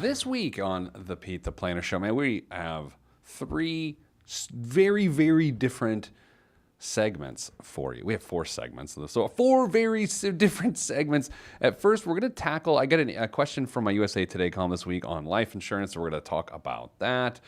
This week on the Pete the Planner Show, man, we have three very, very different segments for you. We have four segments, so four very different segments. At first, we're going to tackle, I got a question from my USA Today column this week on life insurance, so we're going to talk about that.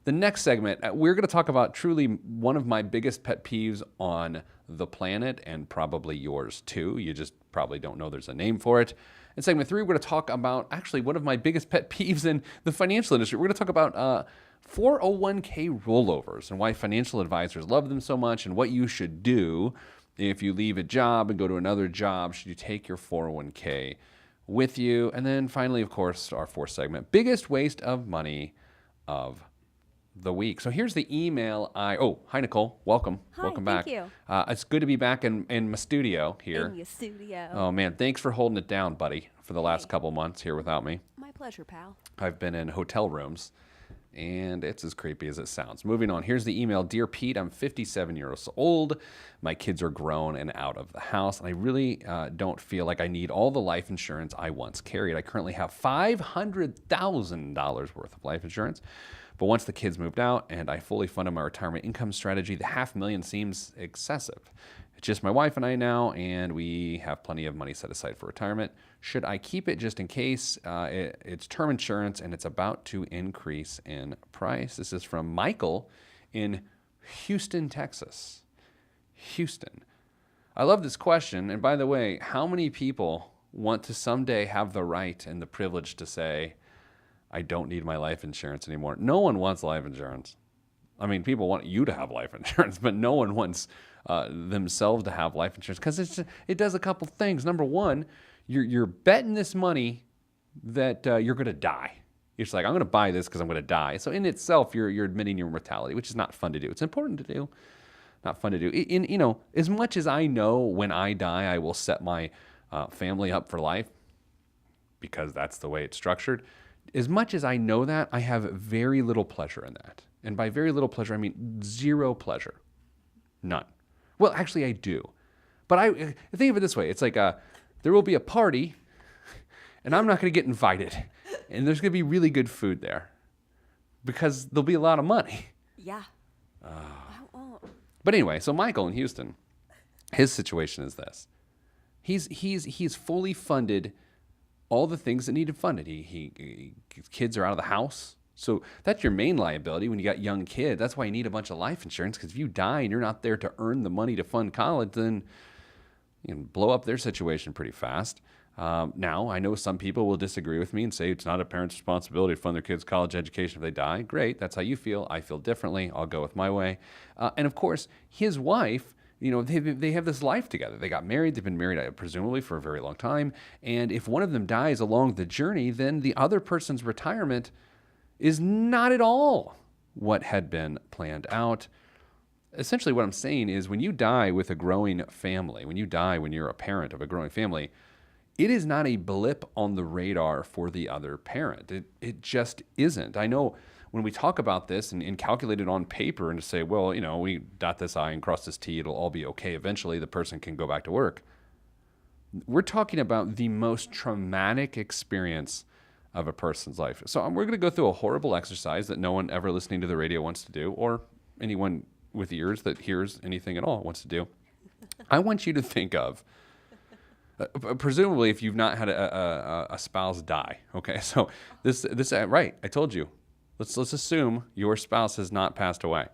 The next segment, we're going to talk about truly one of my biggest pet peeves on the planet, and probably yours too. You just probably don't know there's a name for it. In segment 3, we're going to talk about actually one of my biggest pet peeves in the financial industry. We're going to talk about 401k rollovers and why financial advisors love them so much, and what you should do if you leave a job and go to another job. Should you take your 401k with you? And then finally, of course, our fourth segment, biggest waste of money of the week. So here's the email. Hi Nicole, welcome. Hi, welcome back. Thank you. It's good to be back in my studio here. In your studio. Oh man, thanks for holding it down, buddy, for the last couple months here without me. My pleasure, pal. I've been in hotel rooms, and it's as creepy as it sounds. Moving on, here's the email. Dear Pete, I'm 57 years old. My kids are grown and out of the house, and I really don't feel like I need all the life insurance I once carried. I currently have $500,000 worth of life insurance, but once the kids moved out and I fully funded my retirement income strategy, the $500,000 seems excessive. It's just my wife and I now, and we have plenty of money set aside for retirement. Should I keep it just in case? It's term insurance, and it's about to increase in price. This is from Michael in Houston, Texas. Houston. I love this question. And by the way, how many people want to someday have the right and the privilege to say, I don't need my life insurance anymore? No one wants life insurance. I mean, people want you to have life insurance, but no one wants themselves to have life insurance, because it does a couple things. Number one, you're betting this money that you're going to die. You're just like, I'm going to buy this because I'm going to die. So in itself, you're admitting your mortality, which is not fun to do. It's important to do, not fun to do. As much as I know when I die, I will set my family up for life because that's the way it's structured. As much as I know that, I have very little pleasure in that. And by very little pleasure, I mean zero pleasure. None. Well, actually, I do. But I think of it this way. It's like there will be a party, and I'm not going to get invited. And there's going to be really good food there because there'll be a lot of money. Yeah. But anyway, so Michael in Houston, his situation is this. He's fully funded all the things that needed funded. His kids are out of the house. So that's your main liability when you got young kids. That's why you need a bunch of life insurance, because if you die and you're not there to earn the money to fund college, then you can blow up their situation pretty fast. Now, I know some people will disagree with me and say it's not a parent's responsibility to fund their kids' college education if they die. Great, that's how you feel. I feel differently. I'll go with my way. And of course, his wife, they have this life together. They got married. They've been married, presumably, for a very long time. And if one of them dies along the journey, then the other person's retirement is not at all what had been planned out. Essentially, what I'm saying is when you die with a growing family, when you're a parent of a growing family, it is not a blip on the radar for the other parent. It just isn't. I know when we talk about this and calculate it on paper and to say, well, we dot this I and cross this T, it'll all be okay. Eventually, the person can go back to work. We're talking about the most traumatic experience of a person's life. So we're going to go through a horrible exercise that no one ever listening to the radio wants to do, or anyone with ears that hears anything at all wants to do. I want you to think of, presumably if you've not had a spouse die, okay? So this right, I told you. Let's assume your spouse has not passed away.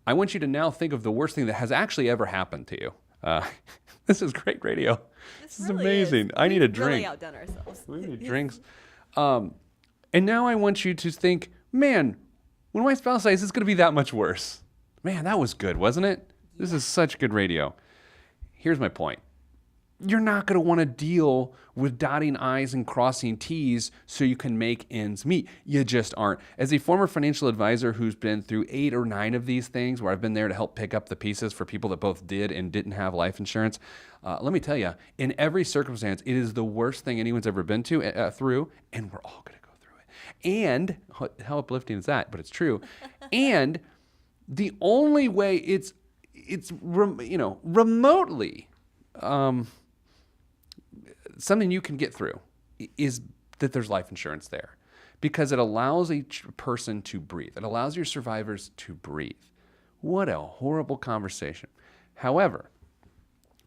I want you to now think of the worst thing that has actually ever happened to you. This is great radio. This is really amazing. I need a drink. Really outdone ourselves. We need drinks. And now I want you to think, man, when my spouse dies, it's going to be that much worse. Man, that was good, wasn't it? Yeah. This is such good radio. Here's my point. You're not going to want to deal with dotting I's and crossing T's so you can make ends meet. You just aren't. As a former financial advisor who's been through 8 or 9 of these things, where I've been there to help pick up the pieces for people that both did and didn't have life insurance, let me tell you, in every circumstance, it is the worst thing anyone's ever been through, and we're all going to go through it. And how uplifting is that? But it's true. And the only way it's remotely something you can get through is that there's life insurance there. because it allows a person to breathe. It allows your survivors to breathe. What a horrible conversation. However,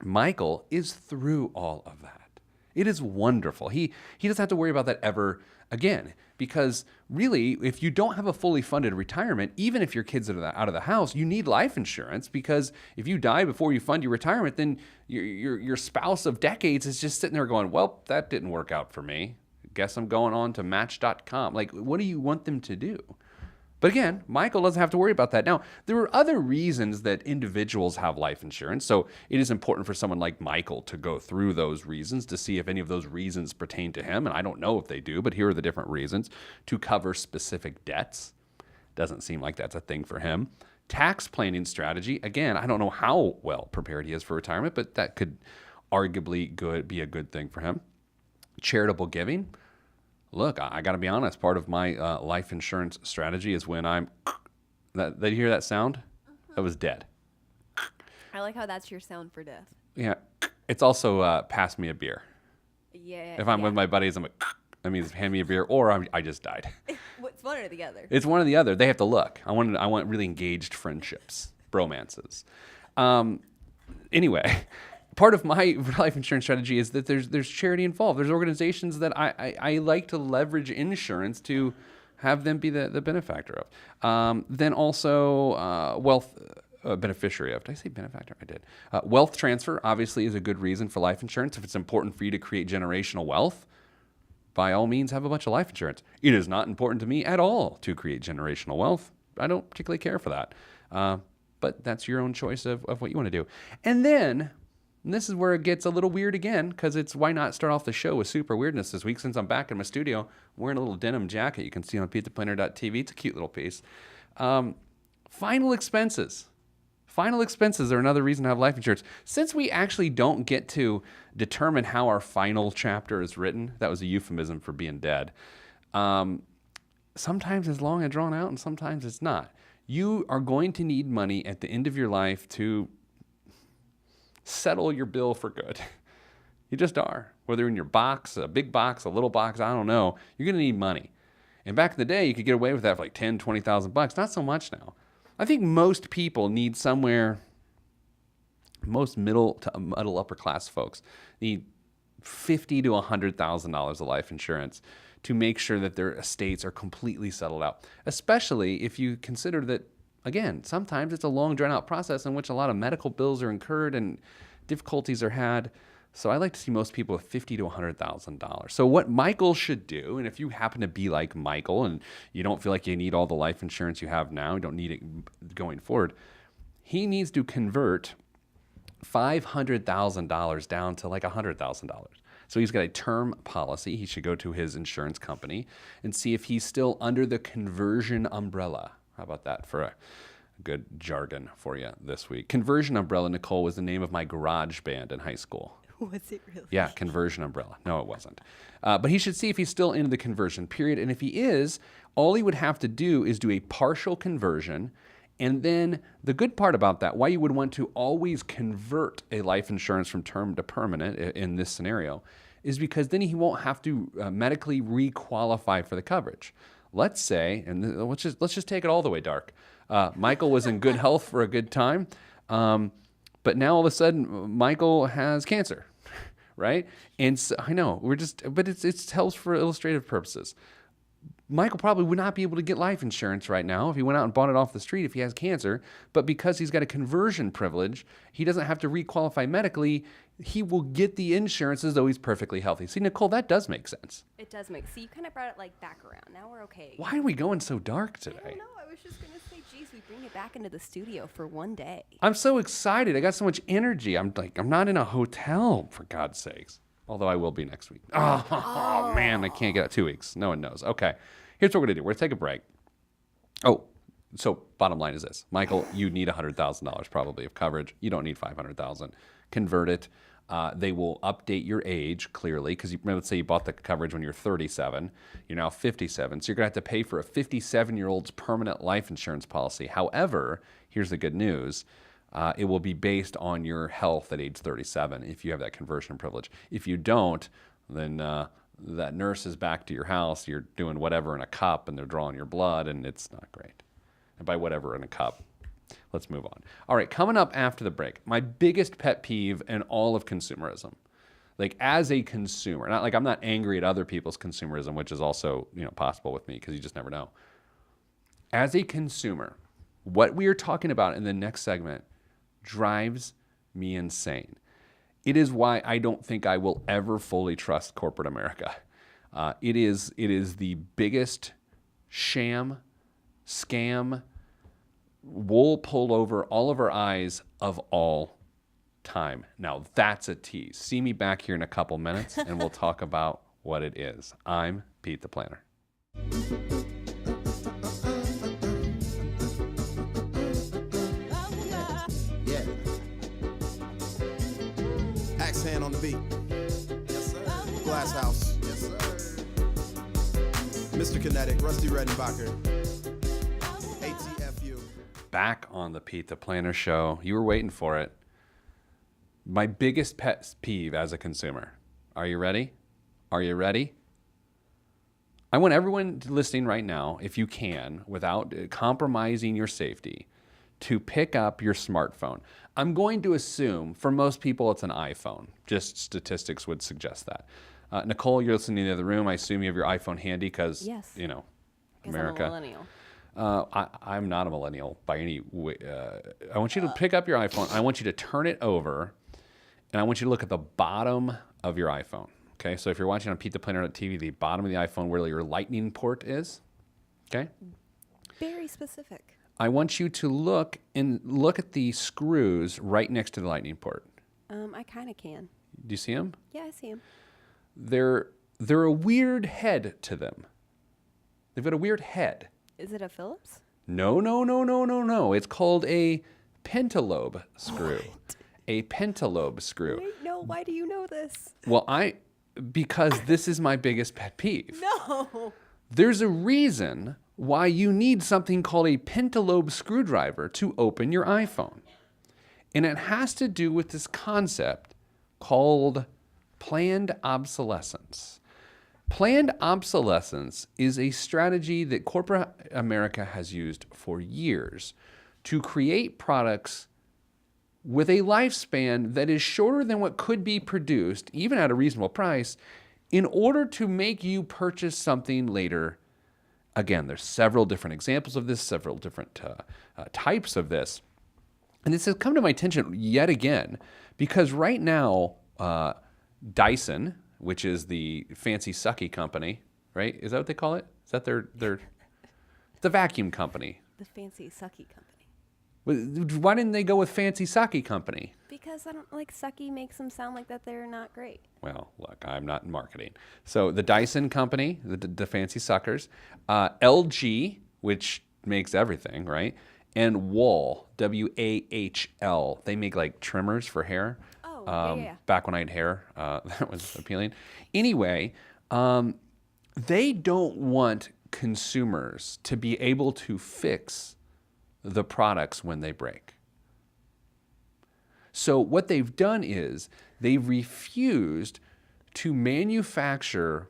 Michael is through all of that. It is wonderful. He doesn't have to worry about that ever again, because really, if you don't have a fully funded retirement, even if your kids are out of the house, you need life insurance, because if you die before you fund your retirement, then your spouse of decades is just sitting there going, well, that didn't work out for me. Guess I'm going on to Match.com. Like, what do you want them to do? But again, Michael doesn't have to worry about that. Now, there are other reasons that individuals have life insurance. So it is important for someone like Michael to go through those reasons to see if any of those reasons pertain to him. And I don't know if they do, but here are the different reasons. To cover specific debts. Doesn't seem like that's a thing for him. Tax planning strategy. Again, I don't know how well prepared he is for retirement, but that could arguably be a good thing for him. Charitable giving. Look, I got to be honest. Part of my life insurance strategy is when I'm. Did you hear that sound? That was dead. I like how that's your sound for death. Yeah. It's also pass me a beer. Yeah. If I'm with my buddies, I'm like, that means hand me a beer, or I just died. It's one or the other. It's one or the other. They have to look. I want really engaged friendships, bromances. Anyway. Part of my life insurance strategy is that there's charity involved. There's organizations that I like to leverage insurance to have them be the benefactor of. Then also wealth beneficiary of. Did I say benefactor? I did. Wealth transfer obviously is a good reason for life insurance. If it's important for you to create generational wealth, by all means have a bunch of life insurance. It is not important to me at all to create generational wealth. I don't particularly care for that. But that's your own choice of what you want to do. And then... And this is where it gets a little weird again, because it's why not start off the show with super weirdness this week, since I'm back in my studio. I'm wearing a little denim jacket you can see on pizzaplanner.tv. It's a cute little piece. Final expenses. Final expenses are another reason to have life insurance. Since we actually don't get to determine how our final chapter is written, that was a euphemism for being dead, sometimes it's long and drawn out, and sometimes it's not. You are going to need money at the end of your life to settle your bill for good. You just are. Whether in your box, a big box, a little box, I don't know. You're going to need money. And back in the day, you could get away with that for like $10,000, $20,000. Not so much now. I think most people need somewhere, most middle to upper class folks need $50,000 to $100,000 of life insurance to make sure that their estates are completely settled out. Especially if you consider that, again, sometimes it's a long, drawn-out process in which a lot of medical bills are incurred and difficulties are had. So I like to see most people with $50,000 to $100,000. So what Michael should do, and if you happen to be like Michael and you don't feel like you need all the life insurance you have now, you don't need it going forward, he needs to convert $500,000 down to like $100,000. So he's got a term policy. He should go to his insurance company and see if he's still under the conversion umbrella. How about that for a good jargon for you this week? Conversion Umbrella, Nicole, was the name of my garage band in high school. Was it really? Yeah, Conversion Umbrella. No, it wasn't. But he should see if he's still in the conversion period. And if he is, all he would have to do is do a partial conversion. And then the good part about that, why you would want to always convert a life insurance from term to permanent in this scenario, is because then he won't have to medically re-qualify for the coverage. Let's say, and let's just take it all the way dark. Michael was in good health for a good time, but now all of a sudden Michael has cancer, right? And so, I know but it tells for illustrative purposes. Michael probably would not be able to get life insurance right now if he went out and bought it off the street if he has cancer, but because he's got a conversion privilege, he doesn't have to re-qualify medically. He will get the insurance as though he's perfectly healthy. See, Nicole, that does make sense. It does make sense. So you kind of brought it like back around. Now we're okay. Why are we going so dark today? I don't know. I was just going to say, geez, we bring it back into the studio for one day. I'm so excited. I got so much energy. I'm not in a hotel, for God's sakes. Although I will be next week. Oh, man, I can't get out 2 weeks. No one knows. Okay, here's what we're going to do. We're going to take a break. Oh, so bottom line is this. Michael, you need $100,000 probably of coverage. You don't need $500,000. Convert it. They will update your age clearly because let's say you bought the coverage when you're 37. You're now 57. So you're going to have to pay for a 57-year-old's permanent life insurance policy. However, here's the good news. It will be based on your health at age 37 if you have that conversion privilege. If you don't, then that nurse is back to your house. You're doing whatever in a cup, and they're drawing your blood, and it's not great. And by whatever in a cup, let's move on. All right, coming up after the break, my biggest pet peeve in all of consumerism. Like, as a consumer, not like I'm not angry at other people's consumerism, which is also, possible with me because you just never know. As a consumer, what we are talking about in the next segment drives me insane. It is why I don't think I will ever fully trust corporate America. It is the biggest sham, scam, wool pulled over all of our eyes of all time. Now that's a tease. See me back here in a couple minutes and we'll talk about what it is. I'm Pete the Planner. Yeah. Axe hand on the beat. Yes, sir. Glass House. Yes, sir. Mr. Kinetic, Rusty Redenbacher. ATFU. Back on the Pete the Planner show. You were waiting for it. My biggest pet peeve as a consumer. Are you ready? Are you ready? I want everyone listening right now, if you can, without compromising your safety, to pick up your smartphone. I'm going to assume for most people it's an iPhone. Just statistics would suggest that. Nicole, you're listening in the other room. I assume you have your iPhone handy because, Yes. America. I'm a millennial. I'm not a millennial by any way. I want you to pick up your iPhone. I want you to turn it over, and I want you to look at the bottom of your iPhone. Okay, so if you're watching on Pete the Planner.tv, the bottom of the iPhone where your lightning port is, okay? Very specific. I want you to look at the screws right next to the lightning port. I kind of can. Do you see them? Yeah, I see him. They're a weird head to them. They've got a weird head. Is it a Phillips? No. It's called a pentalobe screw. What? A pentalobe screw. Wait, no, why do you know this? Well, because this is my biggest pet peeve. No. There's a reason why you need something called a pentalobe screwdriver to open your iPhone. And it has to do with this concept called planned obsolescence. Planned obsolescence is a strategy that corporate America has used for years to create products with a lifespan that is shorter than what could be produced, even at a reasonable price, in order to make you purchase something later. Again, there's several different examples of this, several different types of this. And this has come to my attention yet again, because right now, Dyson, which is the fancy sucky company, right? Is that what they call it? Is that their the vacuum company? The fancy sucky company. Why didn't they go with fancy sucky company? Because I don't like sucky makes them sound like that they're not great. Well, look, I'm not in marketing. So the Dyson company, the fancy suckers, LG, which makes everything, right? And Wahl, W-A-H-L. They make like trimmers for hair. Oh, yeah. Back when I had hair, that was appealing. Anyway, they don't want consumers to be able to fix the products when they break. So what they've done is they've refused to manufacture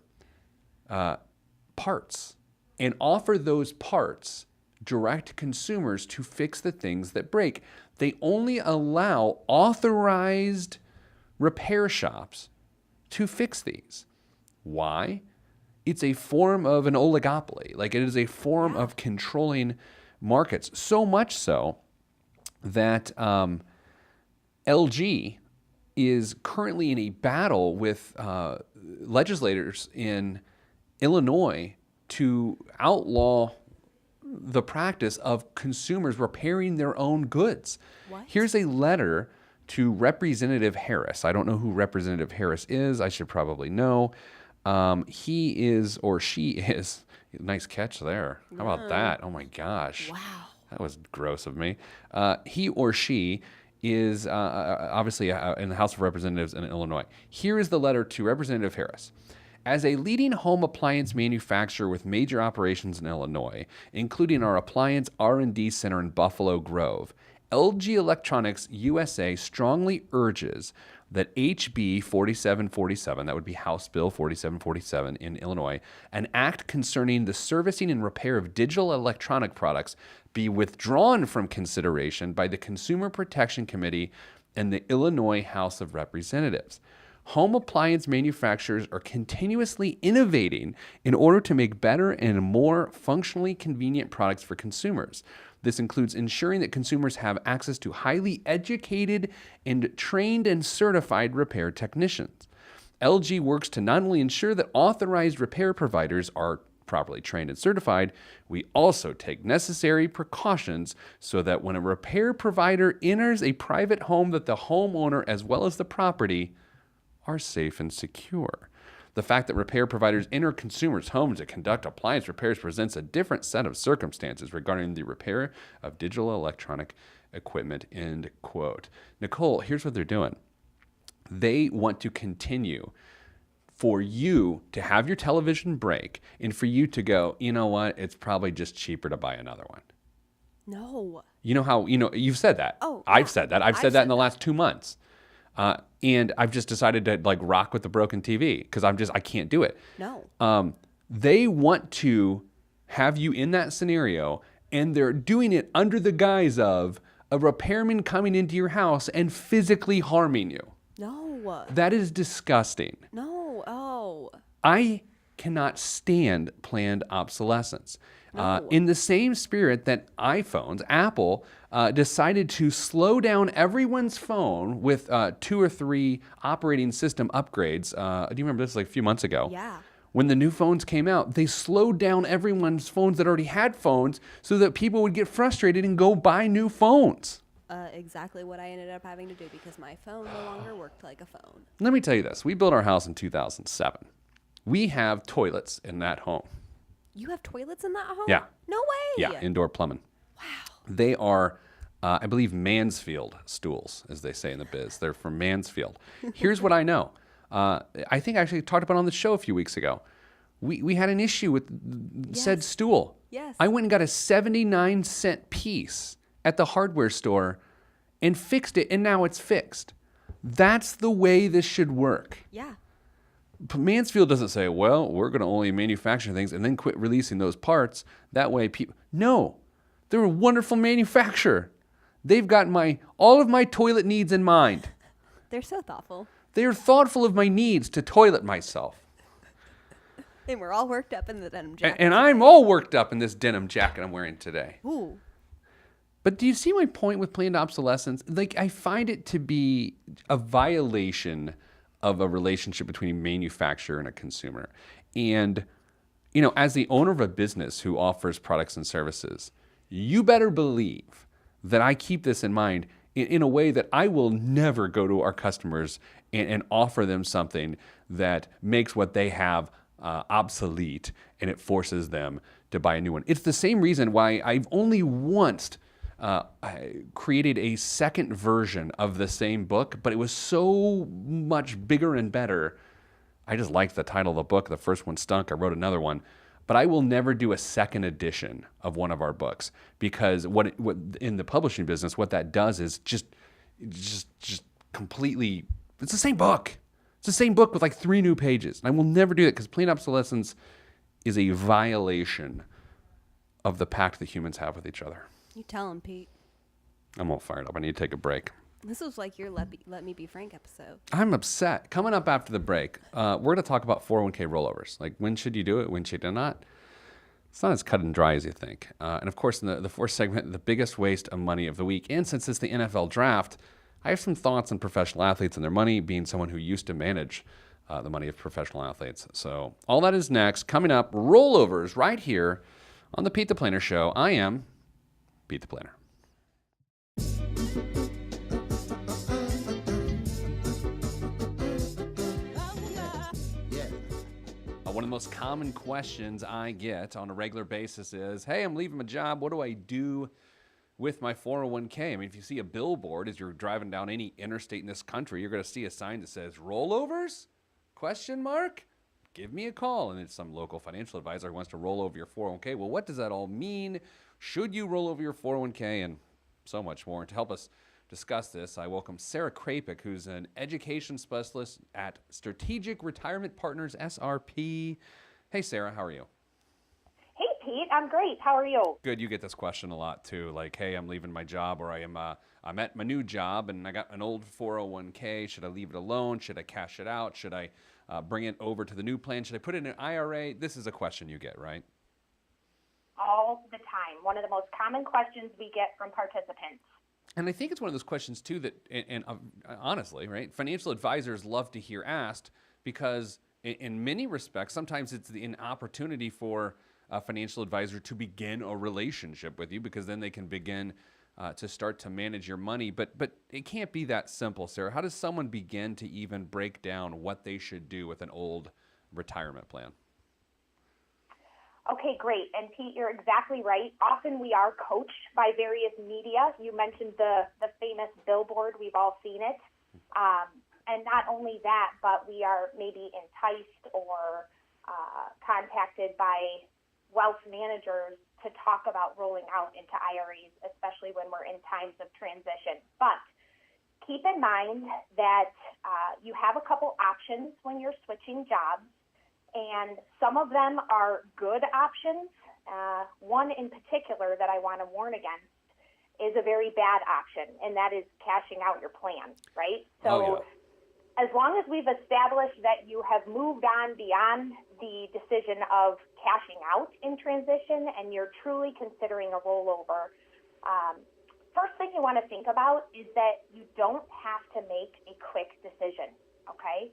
parts and offer those parts direct to consumers to fix the things that break. They only allow authorized repair shops to fix these. Why? It's a form of an oligopoly. Like, it is a form of controlling markets. So much so that LG is currently in a battle with legislators in Illinois to outlaw the practice of consumers repairing their own goods. What? Here's a letter to Representative Harris. I don't know who Representative Harris is. I should probably know. He is, or she is, nice catch there. How about that? Oh my gosh. Wow. That was gross of me. He or she is obviously in the House of Representatives in Illinois. Here is the letter to Representative Harris. As a leading home appliance manufacturer with major operations in Illinois, including our appliance R&D center in Buffalo Grove, LG Electronics USA strongly urges that HB 4747, that would be House Bill 4747 in Illinois, an act concerning the servicing and repair of digital electronic products, be withdrawn from consideration by the Consumer Protection Committee and the Illinois House of Representatives. Home appliance manufacturers are continuously innovating in order to make better and more functionally convenient products for consumers. This includes ensuring that consumers have access to highly educated and trained and certified repair technicians. LG works to not only ensure that authorized repair providers are properly trained and certified, we also take necessary precautions so that when a repair provider enters a private home, that the homeowner as well as the property are safe and secure. The fact that repair providers enter consumers' homes to conduct appliance repairs presents a different set of circumstances regarding the repair of digital electronic equipment, end quote. Nicole, here's what they're doing. They want to continue for you to have your television break and for you to go, you know what, it's probably just cheaper to buy another one. No. You know how, you've said that. Oh, I've yeah. said that. I've said that in the last 2 months. And I've just decided to like rock with the broken TV because I can't do it. No. They want to have you in that scenario, and they're doing it under the guise of a repairman coming into your house and physically harming you. No. That is disgusting. No. Oh. I cannot stand planned obsolescence. No. In the same spirit that iPhones, Apple decided to slow down everyone's phone with 2 or 3 operating system upgrades. Do you remember this like a few months ago? Yeah. When the new phones came out, they slowed down everyone's phones that already had phones so that people would get frustrated and go buy new phones. Exactly what I ended up having to do because my phone no longer worked like a phone. Let me tell you this. We built our house in 2007. We have toilets in that home. You have toilets in that home? Yeah. No way. Yeah, indoor plumbing. Wow. They are, I believe, Mansfield stools, as they say in the biz. They're from Mansfield. Here's what I know. I think I actually talked about it on the show a few weeks ago. We had an issue with said stool. Yes. I went and got a 79-cent piece at the hardware store and fixed it, and now it's fixed. That's the way this should work. Yeah. Mansfield doesn't say, well, we're going to only manufacture things and then quit releasing those parts. That way people... No. They're a wonderful manufacturer. They've got all of my toilet needs in mind. They're so thoughtful. They are thoughtful of my needs to toilet myself. And we're all worked up in the denim jacket. And I'm all worked up in this denim jacket I'm wearing today. Ooh. But do you see my point with planned obsolescence? Like, I find it to be a violation of a relationship between a manufacturer and a consumer. And, as the owner of a business who offers products and services, you better believe that I keep this in mind in a way that I will never go to our customers and offer them something that makes what they have obsolete and it forces them to buy a new one. It's the same reason why I've only once I created a second version of the same book, but it was so much bigger and better. I just liked the title of the book. The first one stunk. I wrote another one. But I will never do a second edition of one of our books because what in the publishing business, what that does is just completely, it's the same book. It's the same book with like 3 new pages. And I will never do that because planned obsolescence is a violation of the pact that humans have with each other. You tell him, Pete. I'm all fired up. I need to take a break. This was like your Let Me Be Frank episode. I'm upset. Coming up after the break, we're going to talk about 401k rollovers. Like, when should you do it? When should you not? It's not as cut and dry as you think. And of course, in the fourth segment, the biggest waste of money of the week. And since it's the NFL draft, I have some thoughts on professional athletes and their money, being someone who used to manage the money of professional athletes. So all that is next. Coming up, rollovers right here on the Pete the Planner Show. I am Pete the Planner. One of the most common questions I get on a regular basis is, hey, I'm leaving my job. What do I do with my 401k? I mean, if you see a billboard as you're driving down any interstate in this country, you're going to see a sign that says rollovers? ? Give me a call. And it's some local financial advisor who wants to roll over your 401k. Well, what does that all mean? Should you roll over your 401k? And so much more. And to help us discuss this, I welcome Sarah Krapik, who's an education specialist at Strategic Retirement Partners, SRP. Hey, Sarah, how are you? Hey, Pete. I'm great. How are you? Good. You get this question a lot too. Like, hey, I'm leaving my job, or I'm at my new job, and I got an old 401k. Should I leave it alone? Should I cash it out? Should I bring it over to the new plan? Should I put it in an IRA? This is a question you get, right? All the time. One of the most common questions we get from participants. And I think it's one of those questions too that, and honestly, right, financial advisors love to hear asked because in many respects, sometimes it's an opportunity for a financial advisor to begin a relationship with you, because then they can begin to start to manage your money. But it can't be that simple, Sarah. How does someone begin to even break down what they should do with an old retirement plan? Okay, great. And Pete, you're exactly right. Often we are coached by various media. You mentioned the famous billboard. We've all seen it. And not only that, but we are maybe enticed or contacted by wealth managers to talk about rolling out into IRAs, especially when we're in times of transition. But keep in mind that you have a couple options when you're switching jobs, and some of them are good options. One in particular that I want to warn against is a very bad option, and that is cashing out your plan, right? So as long as we've established that you have moved on beyond the decision of cashing out in transition and you're truly considering a rollover, first thing you want to think about is that you don't have to make a quick decision, okay?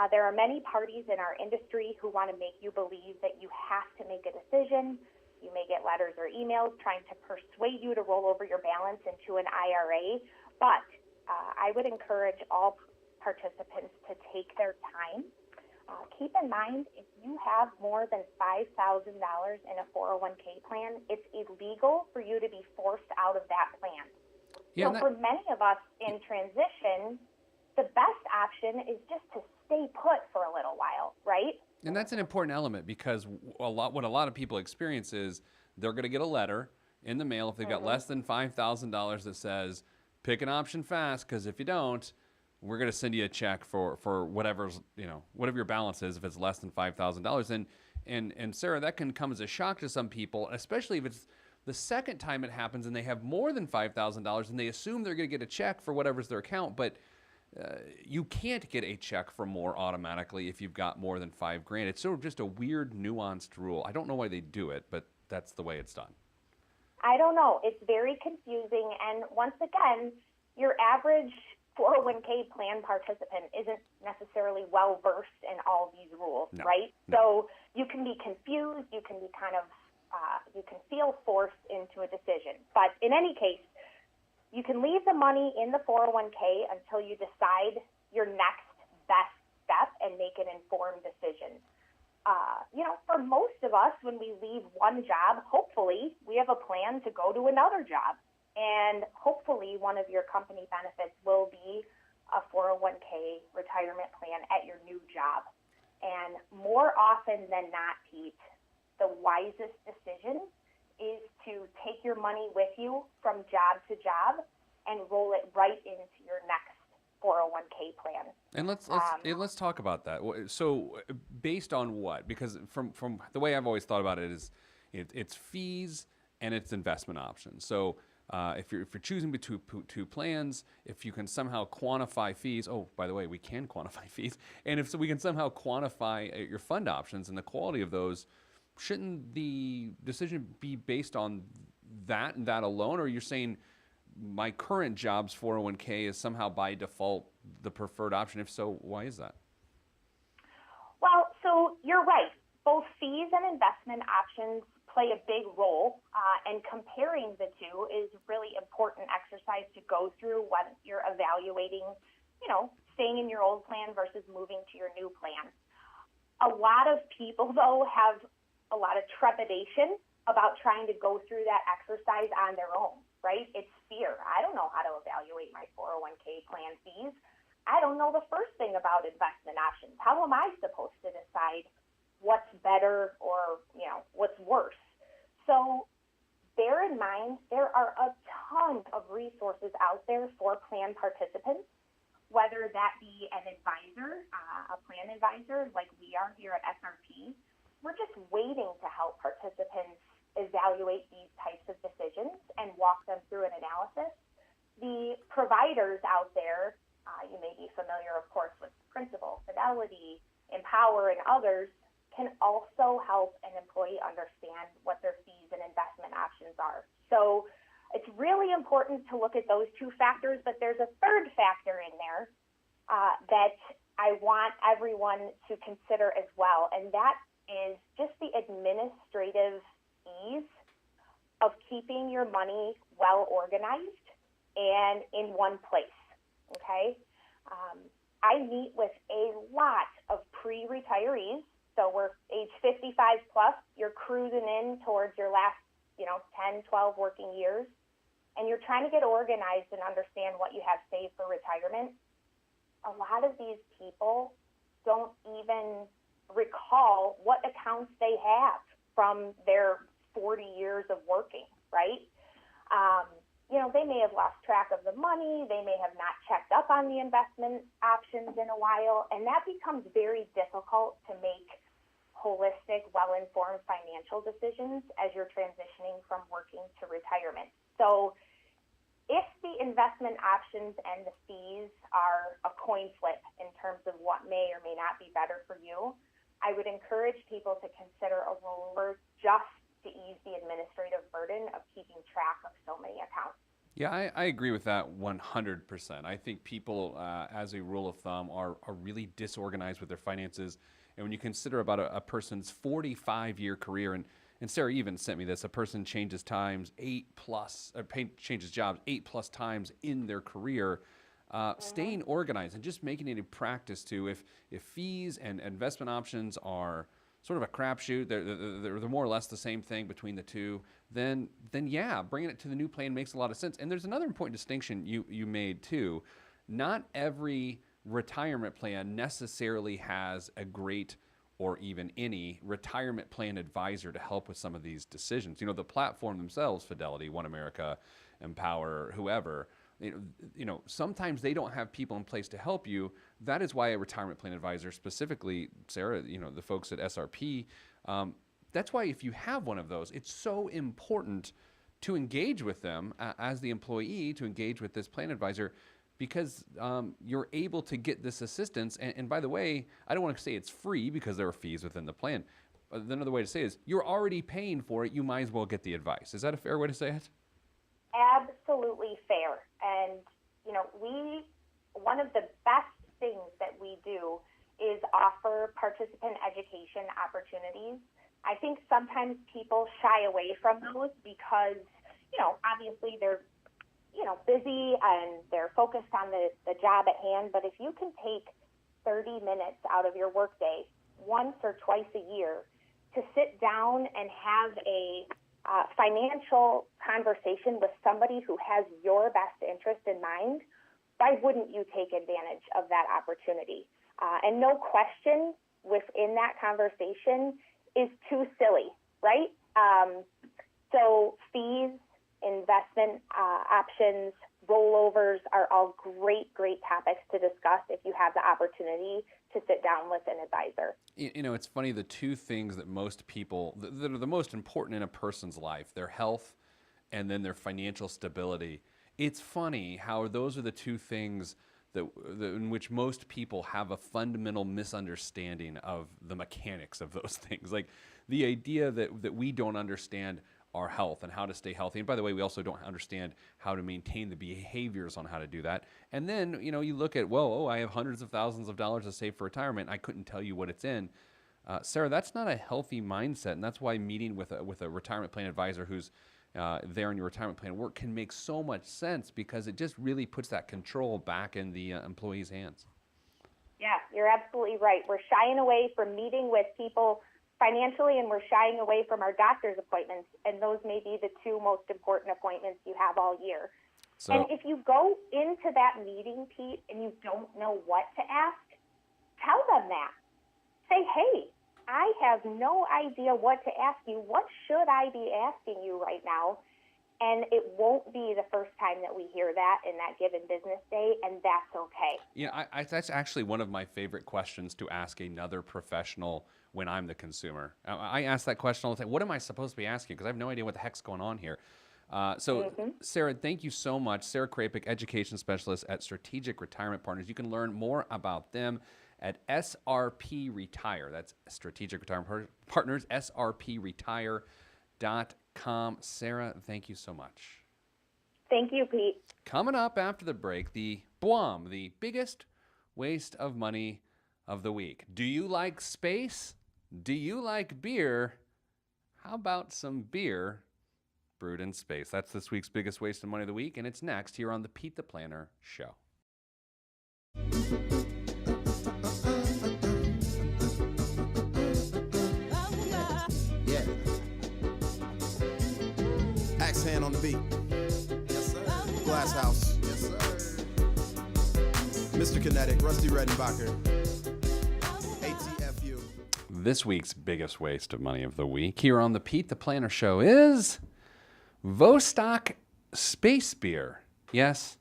There are many parties in our industry who want to make you believe that you have to make a decision. You may get letters or emails trying to persuade you to roll over your balance into an IRA, but I would encourage all participants to take their time. Keep in mind, if you have more than $5,000 in a 401k plan, it's illegal for you to be forced out of that plan. Yeah, so for many of us in transition, the best option is just to stay put for a little while, right? And that's an important element, because what a lot of people experience is they're going to get a letter in the mail if they've got less than $5,000 that says, pick an option fast, because if you don't, we're going to send you a check for whatever's, whatever your balance is if it's less than $5,000. And Sarah, that can come as a shock to some people, especially if it's the second time it happens and they have more than $5,000 and they assume they're going to get a check for whatever's their account. But you can't get a check for more automatically if you've got more than $5,000. It's sort of just a weird, nuanced rule. I don't know why they do it, but that's the way it's done. I don't know. It's very confusing. And once again, your average 401k plan participant isn't necessarily well versed in all these rules, right? So you can be confused. You can be you can feel forced into a decision. But in any case, you can leave the money in the 401k until you decide your next best step and make an informed decision. For most of us, when we leave one job, hopefully we have a plan to go to another job. And hopefully one of your company benefits will be a 401k retirement plan at your new job. And more often than not, Pete, the wisest decision is to take your money with you from job to job and roll it right into your next 401k plan. And let's talk about that. So based on what? Because from the way I've always thought about it is it's fees and it's investment options. So if you're choosing between two plans, if you can somehow quantify fees, oh, by the way, we can quantify fees, and if so we can somehow quantify your fund options and the quality of those, shouldn't the decision be based on that and that alone? Or you're saying my current job's 401k is somehow by default the preferred option? If so, why is that? Well, so you're right. Both fees and investment options play a big role, and comparing the two is really important exercise to go through when you're evaluating, staying in your old plan versus moving to your new plan. A lot of people, though, have a lot of trepidation about trying to go through that exercise on their own, right? It's fear. I don't know how to evaluate my 401k plan fees. I don't know the first thing about investment options. How am I supposed to decide what's better or, what's worse? So bear in mind there are a ton of resources out there for plan participants, whether that be an advisor, a plan advisor like we are here at SRP. We're just waiting to help participants evaluate these types of decisions and walk them through an analysis. The providers out there, you may be familiar, of course, with Principal, Fidelity, Empower, and others, can also help an employee understand what their fees and investment options are. So it's really important to look at those two factors, but there's a third factor in there that I want everyone to consider as well, and that is just the administrative ease of keeping your money well organized and in one place, okay? I meet with a lot of pre-retirees, so we're age 55 plus, you're cruising in towards your last, 10, 12 working years, and you're trying to get organized and understand what you have saved for retirement. A lot of these people don't even recall what accounts they have from their 40 years of working, right? They may have lost track of the money. They may have not checked up on the investment options in a while, and that becomes very difficult to make holistic, well-informed financial decisions as you're transitioning from working to retirement. So if the investment options and the fees are a coin flip in terms of what may or may not be better for you, I would encourage people to consider a rollover just to ease the administrative burden of keeping track of so many accounts. Yeah, I agree with that 100%. I think people, as a rule of thumb, are really disorganized with their finances. And when you consider about a person's 45-year career, and Sarah even sent me this, a person changes jobs 8+ times in their career. Staying organized and just making it a practice to, if fees and investment options are sort of a crapshoot, they're more or less the same thing between the two, then yeah, bringing it to the new plan makes a lot of sense. And there's another important distinction you made too. Not every retirement plan necessarily has a great or even any retirement plan advisor to help with some of these decisions. The platform themselves, Fidelity, One America, Empower, whoever, sometimes they don't have people in place to help you. That is why a retirement plan advisor, specifically Sarah, the folks at SRP, that's why if you have one of those, it's so important to engage with them as the employee, to engage with this plan advisor, because you're able to get this assistance. And by the way, I don't want to say it's free because there are fees within the plan. But another way to say it is you're already paying for it. You might as well get the advice. Is that a fair way to say it? Absolutely fair. And, one of the best things that we do is offer participant education opportunities. I think sometimes people shy away from those because, obviously they're, busy and they're focused on the job at hand. But if you can take 30 minutes out of your workday once or twice a year to sit down and have a financial conversation with somebody who has your best interest in mind, why wouldn't you take advantage of that opportunity? And no question within that conversation is too silly, right? So fees, investment options, rollovers are all great topics to discuss if you have the opportunity to sit down with an advisor. It's funny, the two things that most people, that are the most important in a person's life, their health and then their financial stability. It's funny how those are the two things in which most people have a fundamental misunderstanding of the mechanics of those things. Like the idea that we don't understand our health and how to stay healthy. And by the way, we also don't understand how to maintain the behaviors on how to do that. And then, you look at, I have hundreds of thousands of dollars to save for retirement. I couldn't tell you what it's in. Sarah, that's not a healthy mindset. And that's why meeting with a retirement plan advisor who's there in your retirement plan work can make so much sense, because it just really puts that control back in the employee's hands. Yeah, you're absolutely right. We're shying away from meeting with people financially, and we're shying away from our doctor's appointments, and those may be the two most important appointments you have all year. So, and if you go into that meeting, Pete, and you don't know what to ask, tell them that. Say, hey, I have no idea what to ask you. What should I be asking you right now? And it won't be the first time that we hear that in that given business day, and that's okay. Yeah, that's actually one of my favorite questions to ask another professional when I'm the consumer. I ask that question all the time. What am I supposed to be asking? Because I have no idea what the heck's going on here. Sarah, thank you so much. Sarah Krapik, Education Specialist at Strategic Retirement Partners. You can learn more about them at SRP Retire. That's Strategic Retirement Partners, srpretire.com. Sarah, thank you so much. Thank you, Pete. Coming up after the break, the BWOM, the biggest waste of money of the week. Do you like space? Do you like beer? How about some beer brewed in space? That's this week's biggest waste of money of the week, and it's next here on the Pete the Planner Show. Yeah. Axe hand on the beat. Yes, sir. Glass House. Yes, sir. Mr. Kinetic, Rusty Redenbacher. ATFU. This week's biggest waste of money of the week here on the Pete the Planner Show is Vostok Space Beer. Yes,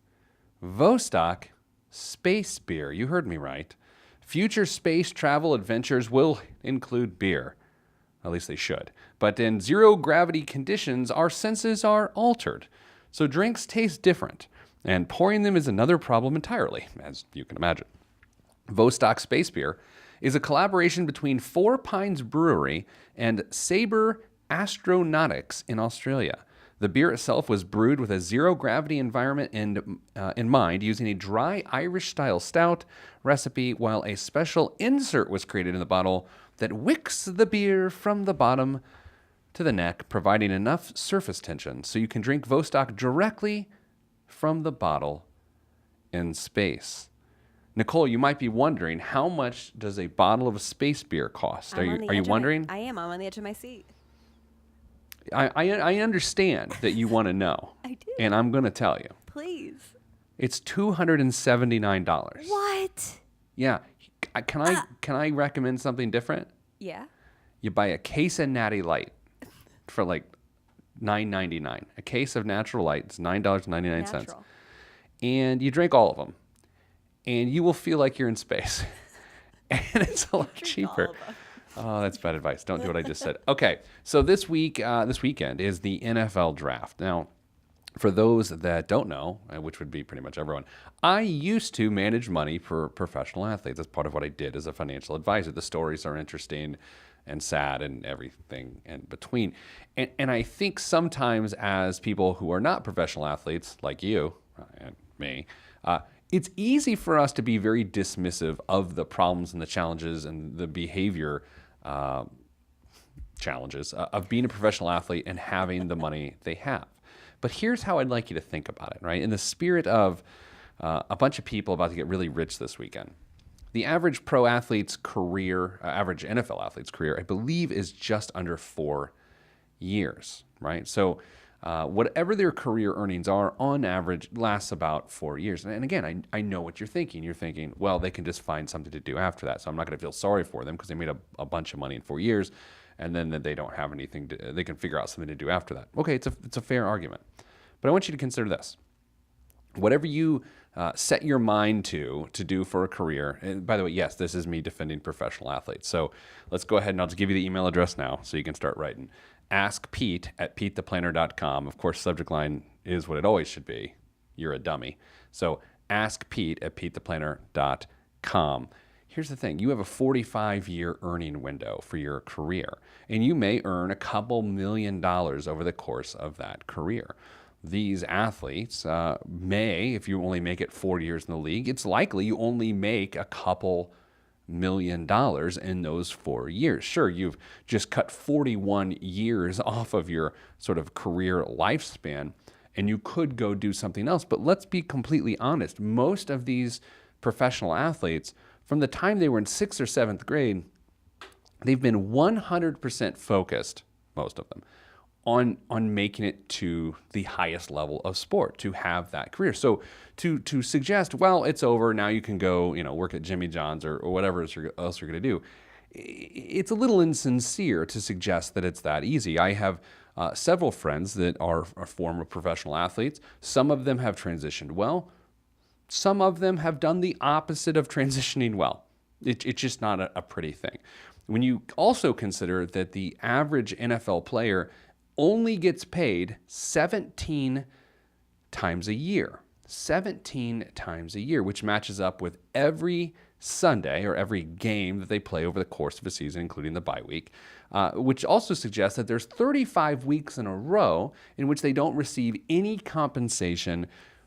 Vostok Space Beer. You heard me right. Future space travel adventures will include beer. At least they should. But in zero-gravity conditions, our senses are altered. So drinks taste different. And pouring them is another problem entirely, as you can imagine. Vostok Space Beer is a collaboration between Four Pines Brewery and Sabre Astronautics in Australia. The beer itself was brewed with a zero-gravity environment in mind, using a dry Irish-style stout recipe, while a special insert was created in the bottle that wicks the beer from the bottom to the neck, providing enough surface tension so you can drink Vostok directly from the bottle in space. Nicole, you might be wondering, how much does a bottle of space beer cost? Are you wondering? I am. I'm on the edge of my seat. I understand that you want to know. I do. And I'm going to tell you. Please. It's $279. What? Yeah. Can I recommend something different? Yeah. You buy a case of Natty Light for like $9.99. A case of Natural Light is $9.99. Natural. And you drink all of them. And you will feel like you're in space. And it's a lot cheaper. Oh, that's bad advice. Don't do what I just said. Okay, so this weekend is the NFL draft. Now, for those that don't know, which would be pretty much everyone, I used to manage money for professional athletes. That's part of what I did as a financial advisor. The stories are interesting and sad and everything in between. And I think sometimes as people who are not professional athletes, like you and me, it's easy for us to be very dismissive of the problems and the challenges and the behavior challenges of being a professional athlete and having the money they have. But here's how I'd like you to think about it, right? In the spirit of a bunch of people about to get really rich this weekend. The average pro athlete's career, average NFL athlete's career, I believe is just under 4 years, right? So whatever their career earnings are, on average, lasts about 4 years. And again, I know what you're thinking. You're thinking, well, they can just find something to do after that. So I'm not going to feel sorry for them because they made a bunch of money in 4 years, and then they don't have anything they can figure out something to do after that. Okay, it's a fair argument. But I want you to consider this. Whatever you set your mind to do for a career, and by the way, yes, this is me defending professional athletes. So let's go ahead and I'll just give you the email address now so you can start writing. Ask Pete at PeteThePlanner.com. Of course, subject line is what it always should be. You're a dummy. So ask Pete at PeteThePlanner.com. Here's the thing. You have a 45-year earning window for your career, and you may earn a couple $1 million over the course of that career. These athletes may, if you only make it 4 years in the league, it's likely you only make a couple $1 million in those 4 years. Sure, you've just cut 41 years off of your sort of career lifespan, and you could go do something else. But let's be completely honest. Most of these professional athletes, from the time they were in 6th or 7th grade, they've been 100% focused, most of them, on making it to the highest level of sport, to have that career. So to suggest, well, it's over, now you can go, work at Jimmy John's or whatever else you're going to do, it's a little insincere to suggest that it's that easy. I have several friends that are former professional athletes. Some of them have transitioned well. Some of them have done the opposite of transitioning well. It's just not a pretty thing. When you also consider that the average NFL player only gets paid 17 times a year, 17 times a year, which matches up with every Sunday or every game that they play over the course of a season, including the bye week, which also suggests that there's 35 weeks in a row in which they don't receive any compensation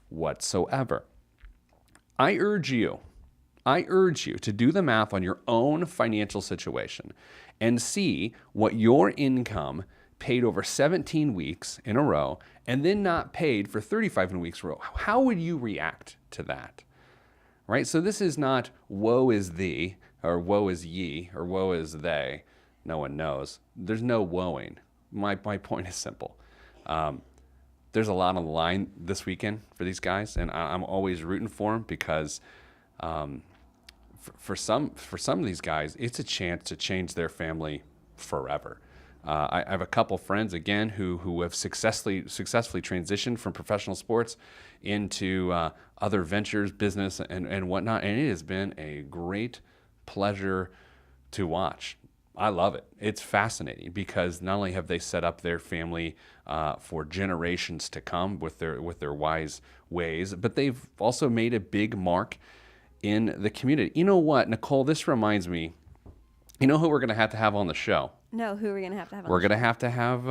whatsoever. I urge you to do the math on your own financial situation and see what your income paid over 17 weeks in a row and then not paid for 35 weeks in a row. How would you react to that? Right? So this is not woe is thee or woe is ye or woe is they. No one knows. There's no woeing. My point is simple. There's a lot on the line this weekend for these guys, and I'm always rooting for them because for some of these guys, it's a chance to change their family forever. I have a couple friends again who have successfully transitioned from professional sports into other ventures, business, and whatnot, and it has been a great pleasure to watch. I love it. It's fascinating because not only have they set up their family for generations to come with their wise ways, but they've also made a big mark in the community. You know what, Nicole? This reminds me. You know who we're going to have on the show? No, who are we going to have on We're the going to have.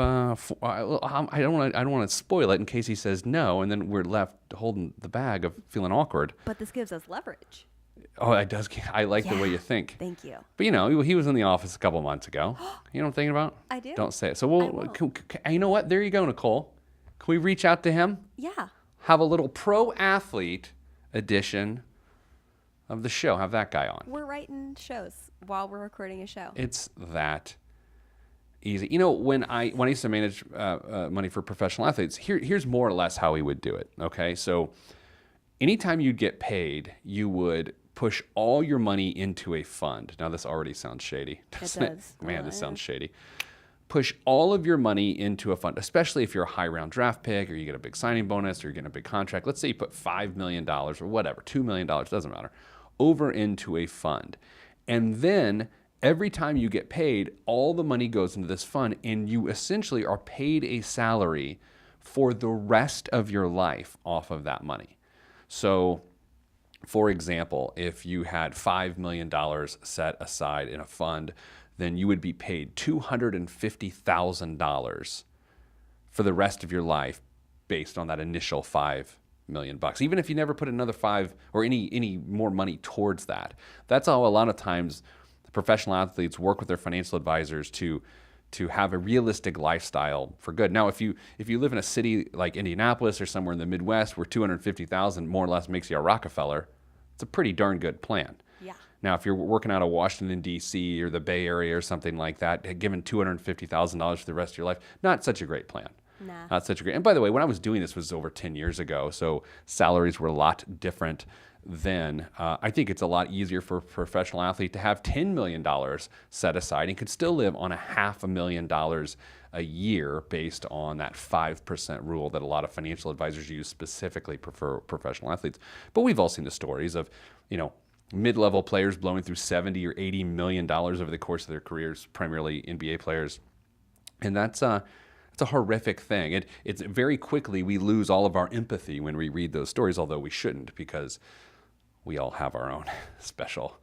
I don't want to spoil it in case he says no, and then we're left holding the bag of feeling awkward. But this gives us leverage. Oh, it does. I like the way you think. Thank you. But he was in the office a couple months ago. You know what I'm thinking about? I do. Don't say it. So you know what? There you go, Nicole. Can we reach out to him? Yeah. Have a little pro athlete edition of the show. Have that guy on. We're writing shows while we're recording a show. It's that easy. When I used to manage money for professional athletes, here's more or less how we would do it. Okay, so anytime you'd get paid, you would push all your money into a fund. Now this already sounds shady, doesn't it? Does. Man, this sounds shady. Push all of your money into a fund, especially if you're a high round draft pick or you get a big signing bonus or you're getting a big contract. Let's say you put $5 million or whatever, $2 million, doesn't matter, over into a fund. And then every time you get paid, all the money goes into this fund and you essentially are paid a salary for the rest of your life off of that money. So, for example, if you had $5 million set aside in a fund, then you would be paid $250,000 for the rest of your life based on that initial $5 million. Even if you never put another $5 or any more money towards that. That's how a lot of times professional athletes work with their financial advisors to have a realistic lifestyle for good. Now, if you live in a city like Indianapolis or somewhere in the Midwest where $250,000 more or less makes you a Rockefeller, it's a pretty darn good plan. Yeah. Now, if you're working out of Washington, D.C. or the Bay Area or something like that, given $250,000 for the rest of your life, not such a great plan. Nah. Not such a great. And by the way, when I was doing this was over 10 years ago, so salaries were a lot different then. I think it's a lot easier for a professional athlete to have $10 million set aside and could still live on $500,000 a year based on that 5% rule that a lot of financial advisors use specifically for professional athletes. But we've all seen the stories of, mid-level players blowing through $70 or $80 million over the course of their careers, primarily NBA players. And it's a horrific thing. It's very quickly we lose all of our empathy when we read those stories, although we shouldn't because we all have our own special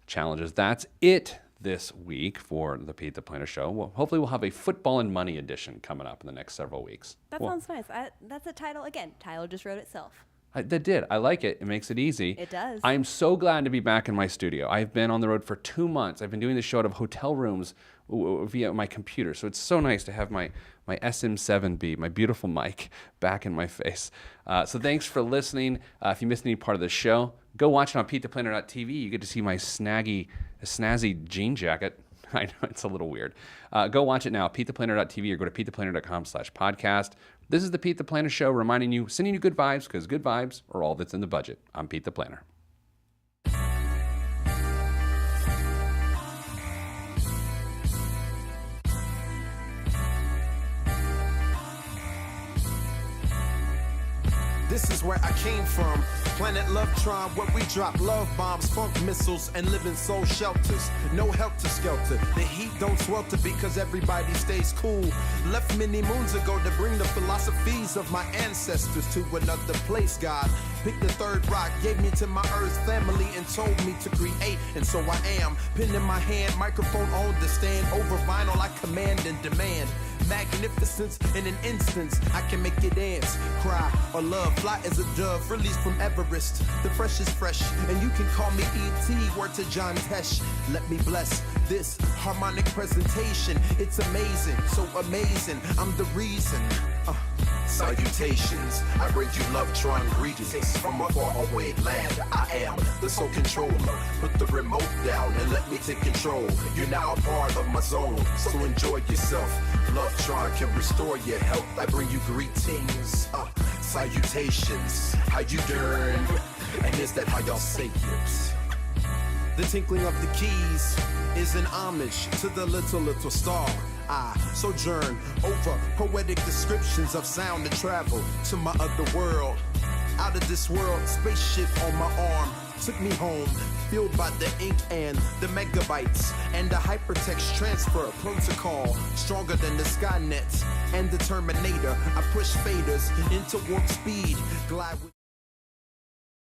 challenges. That's it this week for the Pete the Planner Show. Well, hopefully we'll have a football and money edition coming up in the next several weeks. That sounds nice. That's a title. Again, Tyler just wrote itself. That did. I like it. It makes it easy. It does. I'm so glad to be back in my studio. I've been on the road for 2 months. I've been doing the show out of hotel rooms via my computer. So it's so nice to have my SM7B, my beautiful mic, back in my face. So thanks for listening. If you missed any part of the show, go watch it on PeteThePlanner.tv. You get to see my snazzy jean jacket. I know it's a little weird. Go watch it now, PeteThePlanner.tv, or go to PeteThePlanner.com/podcast. This is the Pete the Planner Show, sending you good vibes, because good vibes are all that's in the budget. I'm Pete the Planner. This is where I came from. Planet Lovetron, where we drop love bombs, funk missiles, and live in soul shelters. No helter skelter. The heat don't swelter because everybody stays cool. Left many moons ago to bring the philosophies of my ancestors to another place. God picked the third rock, gave me to my earth family, and told me to create. And so I am. Pen in my hand, microphone on the stand. Over vinyl, I command and demand. Magnificence in an instance, I can make you dance, cry, or love. Fly as a dove, released from Everest. The fresh is fresh, and you can call me E.T. Word to John Tesh. Let me bless this harmonic presentation. It's amazing, so amazing. I'm the reason. Salutations, I bring you Lovetron greetings from a faraway land. I am the sole controller. Put the remote down and let me take control. You're now a part of my zone, so enjoy yourself. Lovetron can restore your health. I bring you greetings, salutations. How you doing? And is that how y'all say it? The tinkling of the keys is an homage to the little star. I sojourn over poetic descriptions of sound and travel to my other world. Out of this world, spaceship on my arm took me home, fueled by the ink and the megabytes and the hypertext transfer protocol, stronger than the Skynet and the Terminator. I push faders into warp speed, glide with